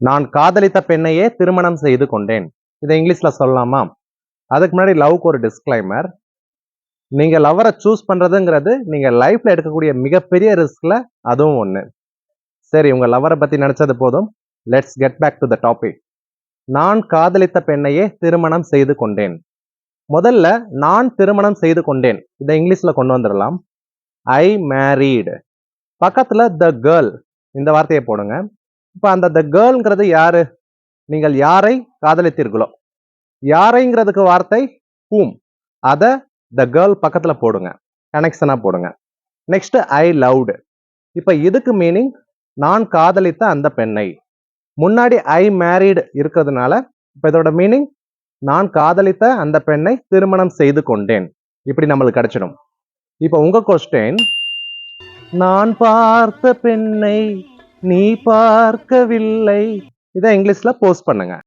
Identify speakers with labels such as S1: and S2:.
S1: நான் காதலித்த பெண்ணையே திருமணம் செய்து கொண்டேன். இதை இங்கிலீஷ்ல சொல்லலாமா? அதுக்கு முன்னாடி லவ்க்கு ஒரு டிஸ்க்ளைமர். நீங்க லவ்வரை சூஸ் பண்றதுங்கிறது நீங்க லைஃப்ல எடுக்கக்கூடிய மிகப்பெரிய ரிஸ்க்ல அதுவும் ஒண்ணு. சரி, உங்க லவ்வரை பத்தி நினைச்சது போதும். Let's get back to the topic. நான் காதலித்த பெண்ணையே திருமணம் செய்து கொண்டேன். முதல்ல நான் திருமணம் செய்து கொண்டேன் இதை இங்கிலீஷ்ல கொண்டு வந்துடலாம். ஐ மேரீடு. பக்கத்துல த கேர்ள் இந்த வார்த்தையை போடுங்க. இப்ப அந்த த கேர்ள்ங்கிறது யாரு? நீங்கள் யாரை காதலித்தீர்களோ யாரைங்கிறதுக்கு வார்த்தை whom. அத த கேர்ள் பக்கத்துல போடுங்க, கனெக்ஷனா போடுங்க. நெக்ஸ்ட் ஐ லவ்டு. இப்ப இதுக்கு மீனிங் நான் காதலித்த அந்த பெண்ணை. முன்னாடி ஐ மேரீடு இருக்கிறதுனால இப்ப இதோட மீனிங் நான் காதலித்த அந்த பெண்ணை திருமணம் செய்து கொண்டேன். இப்படி நம்மளுக்கு கிடைச்சிடும். இப்ப உங்க கொஸ்டின், நான் பார்த்த பெண்ணை நீ பார்க்கவில்லை, இதை இங்கிலீஷ்ல போஸ்ட் பண்ணுங்க.